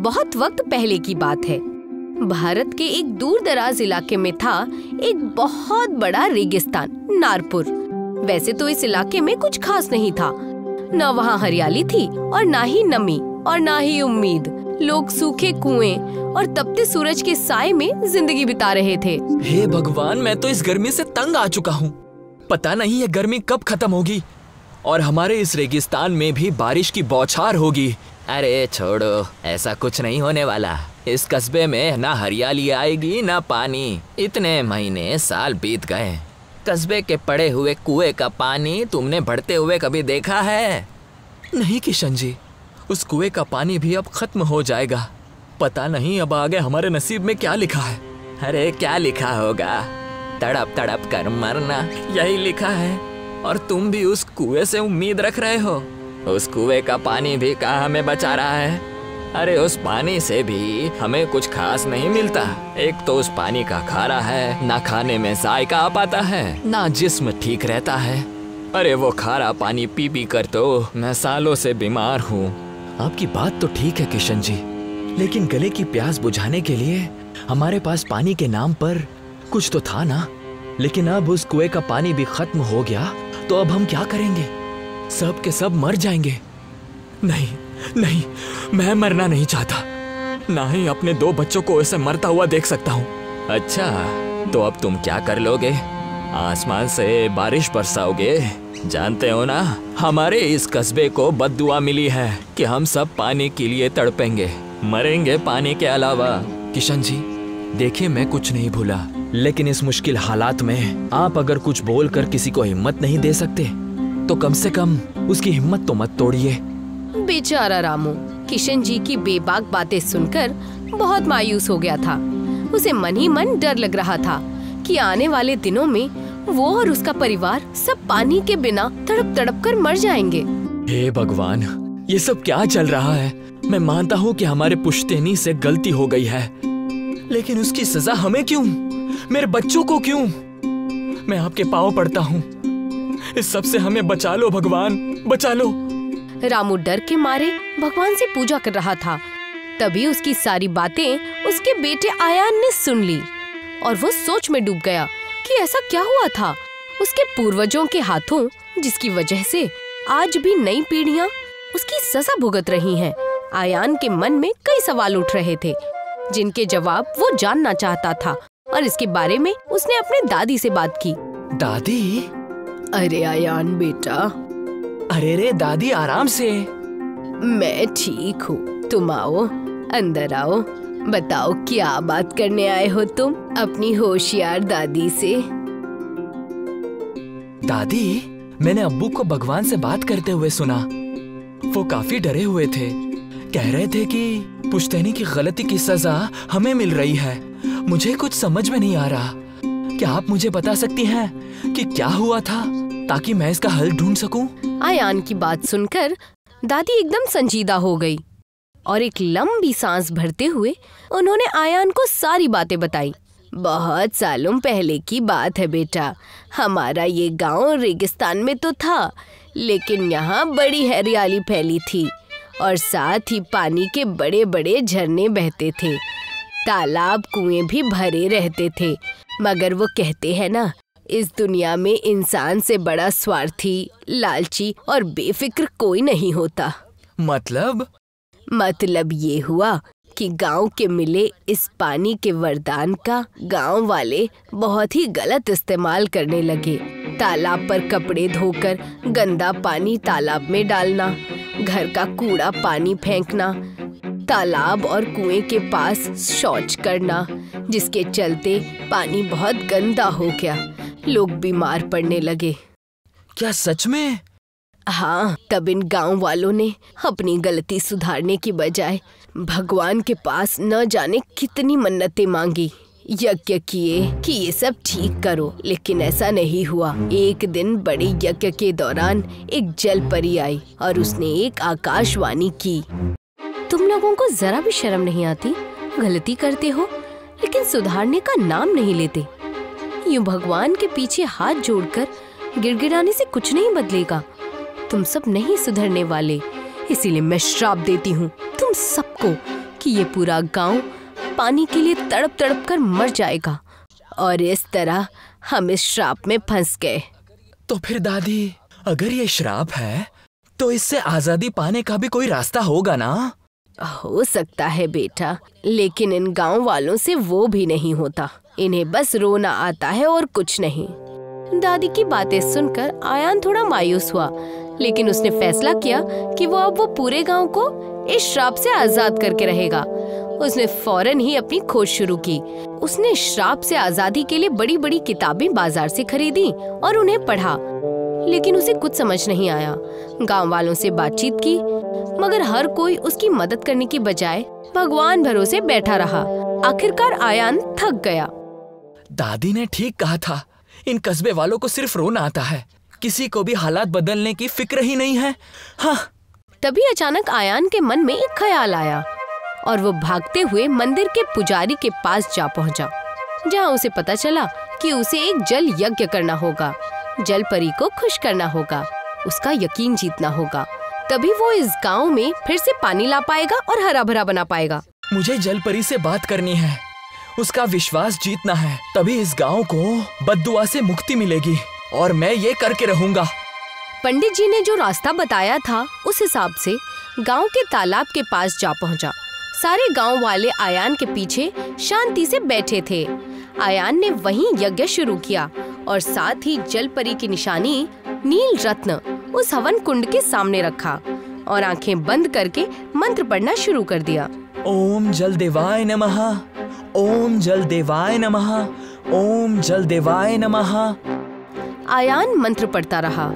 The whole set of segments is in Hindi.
बहुत वक्त पहले की बात है। भारत के एक दूर दराज इलाके में था एक बहुत बड़ा रेगिस्तान, नारपुर। वैसे तो इस इलाके में कुछ खास नहीं था, न वहाँ हरियाली थी और ना ही नमी और ना ही उम्मीद। लोग सूखे कुएं और तपते सूरज के साए में जिंदगी बिता रहे थे। हे भगवान, मैं तो इस गर्मी से तंग आ चुका हूँ। पता नहीं ये गर्मी कब खत्म होगी और हमारे इस रेगिस्तान में भी बारिश की बौछार होगी। अरे छोड़ो, ऐसा कुछ नहीं होने वाला। इस कस्बे में ना हरियाली आएगी ना पानी। इतने महीने साल बीत गए, कस्बे के पड़े हुए कुएं का पानी तुमने बढ़ते हुए कभी देखा है? नहीं किशन जी, उस कुएं का पानी भी अब खत्म हो जाएगा। पता नहीं अब आगे हमारे नसीब में क्या लिखा है। अरे क्या लिखा होगा? तड़प तड़प कर मरना, यही लिखा है। और तुम भी उस कुएं से उम्मीद रख रहे हो? उस कुएं का पानी भी कहाँ हमें बचा रहा है? अरे उस पानी से भी हमें कुछ खास नहीं मिलता। एक तो उस पानी का खारा है, ना खाने में जायका आ पाता है, ना जिस्म ठीक रहता है। अरे वो खारा पानी पी पी कर तो मैं सालों से बीमार हूँ। आपकी बात तो ठीक है किशन जी, लेकिन गले की प्यास बुझाने के लिए हमारे पास पानी के नाम पर कुछ तो था ना। लेकिन अब उस कुएं का पानी भी खत्म हो गया तो अब हम क्या करेंगे? सब के सब मर जाएंगे। नहीं नहीं, मैं मरना नहीं चाहता, ना ही अपने 2 बच्चों को ऐसे मरता हुआ देख सकता हूँ। अच्छा, तो अब तुम क्या कर लोगे? आसमान से बारिश बरसाओगे? जानते हो ना, हमारे इस कस्बे को बद्दुआ मिली है कि हम सब पानी के लिए तड़पेंगे, मरेंगे पानी के अलावा। किशन जी देखिए, मैं कुछ नहीं भूला, लेकिन इस मुश्किल हालात में आप अगर कुछ बोलकर किसी को हिम्मत नहीं दे सकते तो कम से कम उसकी हिम्मत तो मत तोड़िए। बेचारा रामू किशन जी की बेबाक बातें सुनकर बहुत मायूस हो गया था। उसे मन ही मन डर लग रहा था कि आने वाले दिनों में वो और उसका परिवार सब पानी के बिना तड़प तड़प कर मर जाएंगे। हे भगवान, ये सब क्या चल रहा है? मैं मानता हूँ कि हमारे पुश्तैनी से गलती हो गई है, लेकिन उसकी सजा हमें क्यों? मेरे बच्चों को क्यों? मैं आपके पाँव पड़ता हूँ, इस सब से हमें बचा लो भगवान, बचा लो। रामू डर के मारे भगवान से पूजा कर रहा था। तभी उसकी सारी बातें उसके बेटे आयान ने सुन ली और वो सोच में डूब गया कि ऐसा क्या हुआ था उसके पूर्वजों के हाथों, जिसकी वजह से आज भी नई पीढ़ियां उसकी सजा भुगत रही हैं। आयान के मन में कई सवाल उठ रहे थे जिनके जवाब वो जानना चाहता था और इसके बारे में उसने अपने दादी से बात की। दादी? अरे आयान बेटा। अरे रे दादी, आराम से। मैं ठीक हूँ, तुम आओ, अंदर आओ। बताओ क्या बात करने आए हो तुम अपनी होशियार दादी से? दादी, मैंने अब्बू को भगवान से बात करते हुए सुना। वो काफी डरे हुए थे, कह रहे थे कि पुश्तैनी की गलती की सजा हमें मिल रही है। मुझे कुछ समझ में नहीं आ रहा। क्या आप मुझे बता सकती हैं कि क्या हुआ था, ताकि मैं इसका हल ढूंढ सकूं? आयान की बात सुनकर दादी एकदम संजीदा हो गई और एक लंबी सांस भरते हुए उन्होंने आयान को सारी बातें बताई। बहुत सालों पहले की बात है बेटा। हमारा ये गांव रेगिस्तान में तो था, लेकिन यहाँ बड़ी हरियाली फैली थी और साथ ही पानी के बड़े बड़े झरने बहते थे। तालाब कुएं भी भरे रहते थे। मगर वो कहते हैं ना, इस दुनिया में इंसान से बड़ा स्वार्थी, लालची और बेफिक्र कोई नहीं होता। मतलब ये हुआ कि गांव के मिले इस पानी के वरदान का गांव वाले बहुत ही गलत इस्तेमाल करने लगे। तालाब पर कपड़े धोकर गंदा पानी तालाब में डालना, घर का कूड़ा पानी फेंकना, तालाब और कुएं के पास शौच करना, जिसके चलते पानी बहुत गंदा हो गया। लोग बीमार पड़ने लगे। क्या सच में? हाँ, तब इन गांव वालों ने अपनी गलती सुधारने की बजाय भगवान के पास न जाने कितनी मन्नतें मांगी, यज्ञ किए कि ये सब ठीक करो, लेकिन ऐसा नहीं हुआ। एक दिन बड़े यज्ञ के दौरान एक जल परी आई और उसने एक आकाशवाणी की। तुम लोगों को जरा भी शर्म नहीं आती? गलती करते हो लेकिन सुधारने का नाम नहीं लेते। यूं भगवान के पीछे हाथ जोड़कर गिड़गिड़ाने से कुछ नहीं बदलेगा। तुम सब नहीं सुधरने वाले, इसीलिए मैं श्राप देती हूँ तुम सबको कि ये पूरा गांव पानी के लिए तड़प तड़प कर मर जाएगा और इस तरह हम इस श्राप में फंस गए। तो फिर दादी, अगर ये श्राप है तो इससे आजादी पाने का भी कोई रास्ता होगा ना? हो सकता है बेटा, लेकिन इन गांव वालों से वो भी नहीं होता। इन्हें बस रोना आता है और कुछ नहीं। दादी की बातें सुनकर आयान थोड़ा मायूस हुआ, लेकिन उसने फैसला किया कि वो पूरे गांव को इस श्राप से आजाद करके रहेगा। उसने फौरन ही अपनी खोज शुरू की। उसने श्राप से आजादी के लिए बड़ी बड़ी किताबें बाजार से खरीदी और उन्हें पढ़ा, लेकिन उसे कुछ समझ नहीं आया। गांव वालों से बातचीत की, मगर हर कोई उसकी मदद करने की बजाय भगवान भरोसे बैठा रहा। आखिरकार आयान थक गया। दादी ने ठीक कहा था, इन कस्बे वालों को सिर्फ रोना आता है, किसी को भी हालात बदलने की फिक्र ही नहीं है। हाँ। तभी अचानक आयान के मन में एक ख्याल आया और वो भागते हुए मंदिर के पुजारी के पास जा पहुंचा, जहां उसे पता चला कि उसे एक जल यज्ञ करना होगा। जल परी को खुश करना होगा, उसका यकीन जीतना होगा, तभी वो इस गांव में फिर से पानी ला पाएगा और हरा भरा बना पाएगा। मुझे जल परी से बात करनी है, उसका विश्वास जीतना है, तभी इस गांव को बद्दुआ से मुक्ति मिलेगी और मैं ये करके रहूंगा। पंडित जी ने जो रास्ता बताया था उस हिसाब से गांव के तालाब के पास जा पहुंचा। सारे गांव वाले आयान के पीछे शांति से बैठे थे। आयान ने वहीं यज्ञ शुरू किया और साथ ही जल परी की निशानी नील रत्न उस हवन कुंड के सामने रखा और आंखें बंद करके मंत्र पढ़ना शुरू कर दिया। ओम जल देवाय नमः, ओम जल देवाय नमः, ओम जल देवाय नमः। आयान मंत्र पढ़ता रहा।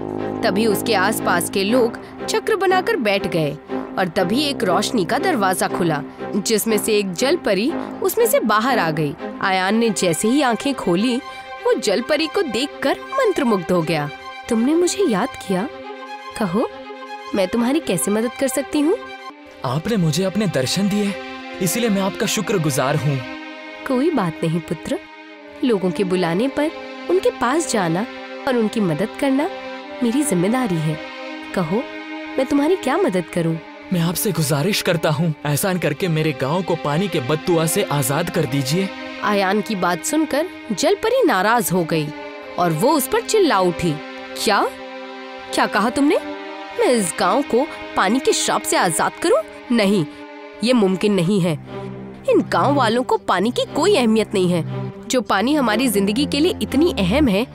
तभी उसके आसपास के लोग चक्र बनाकर बैठ गए और तभी एक रोशनी का दरवाजा खुला, जिसमें से एक जल परी उसमें से बाहर आ गई। आयान ने जैसे ही आंखें खोली, वो जल परी को देखकर मंत्रमुग्ध हो गया। तुमने मुझे याद किया, कहो मैं तुम्हारी कैसे मदद कर सकती हूँ? आपने मुझे अपने दर्शन दिए, इसीलिए मैं आपका शुक्रगुजार हूँ। कोई बात नहीं पुत्र, लोगों के बुलाने पर उनके पास जाना और उनकी मदद करना मेरी जिम्मेदारी है। कहो मैं तुम्हारी क्या मदद करूं? मैं आपसे गुजारिश करता हूं, एहसान करके मेरे गांव को पानी के बद्दुआ से आजाद कर दीजिए। आयान की बात सुनकर जल परी नाराज हो गई और वो उस पर चिल्ला उठी। क्या क्या कहा तुमने? मैं इस गांव को पानी के श्राप से आजाद करूं? नहीं, ये मुमकिन नहीं है। इन गांव वालों को पानी की कोई अहमियत नहीं है। जो पानी हमारी जिंदगी के लिए इतनी अहम है,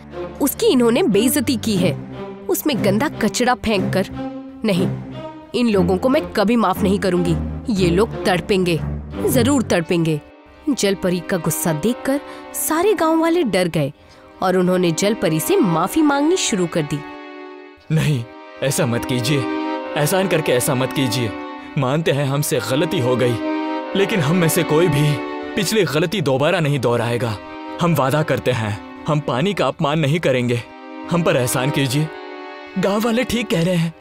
उसकी इन्होंने बेइज्जती की है, उसमें गंदा कचरा फेंक कर। नहीं, इन लोगों को मैं कभी माफ नहीं करूंगी। ये लोग तड़पेंगे, जरूर तड़पेंगे। जल परी का गुस्सा देखकर सारे गांव वाले डर गए और उन्होंने जल परी से माफी मांगनी शुरू कर दी। नहीं, ऐसा मत कीजिए, एहसान करके ऐसा मत कीजिए। मानते हैं हमसे गलती हो गई, लेकिन हम में से कोई भी पिछली गलती दोबारा नहीं दोहराएगा। हम वादा करते हैं, हम पानी का अपमान नहीं करेंगे। हम पर एहसान कीजिए। गांव वाले ठीक कह रहे हैं,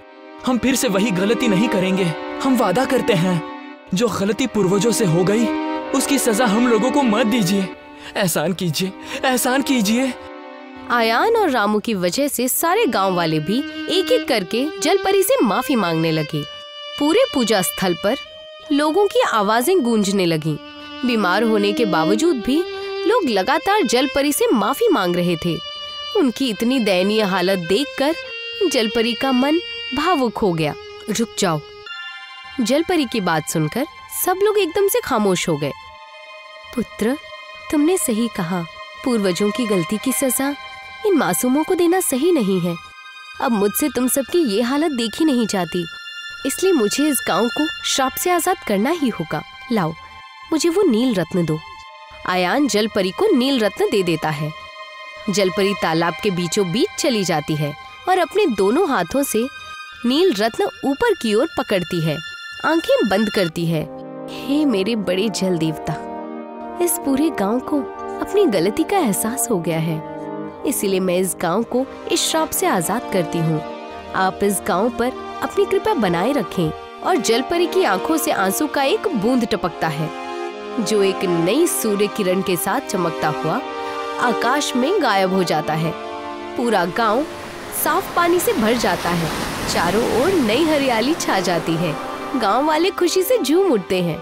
हम फिर से वही गलती नहीं करेंगे। हम वादा करते हैं, जो गलती पूर्वजों से हो गई उसकी सजा हम लोगों को मत दीजिए। एहसान कीजिए, एहसान कीजिए। आयान और रामू की वजह से सारे गांव वाले भी एक एक करके जल परी से माफी मांगने लगे। पूरे पूजा स्थल पर लोगों की आवाजें गूंजने लगीं। बीमार होने के बावजूद भी लोग लगातार जल परी से माफी मांग रहे थे। उनकी इतनी दयनीय हालत देखकर जल परी का मन भावुक हो गया। रुक जाओ। जल परी की बात सुनकर सब लोग एकदम से खामोश हो गए। पुत्र, तुमने सही कहा, पूर्वजों की गलती की सजा इन मासूमों को देना सही नहीं है। अब मुझसे तुम सबकी ये हालत देखी नहीं जाती, इसलिए मुझे इस गांव को श्राप से आजाद करना ही होगा। लाओ, मुझे वो नील रत्न दो। आयान जल परी को नील रत्न दे देता है। जल परी तालाब के बीचों बीच चली जाती है और अपने दोनों हाथों से नील रत्न ऊपर की ओर पकड़ती है, आंखें बंद करती है। हे मेरे बड़े जल देवता, इस पूरे गांव को अपनी गलती का एहसास हो गया है, इसीलिए मैं इस गांव को इस श्राप से आजाद करती हूँ। आप इस गांव पर अपनी कृपा बनाए रखें। और जल परी की आंखों से आंसू का एक बूंद टपकता है, जो एक नई सूर्य किरण के साथ चमकता हुआ आकाश में गायब हो जाता है। पूरा गांव साफ पानी से भर जाता है। चारों ओर नई हरियाली छा जाती है। गांव वाले खुशी से झूम उठते हैं।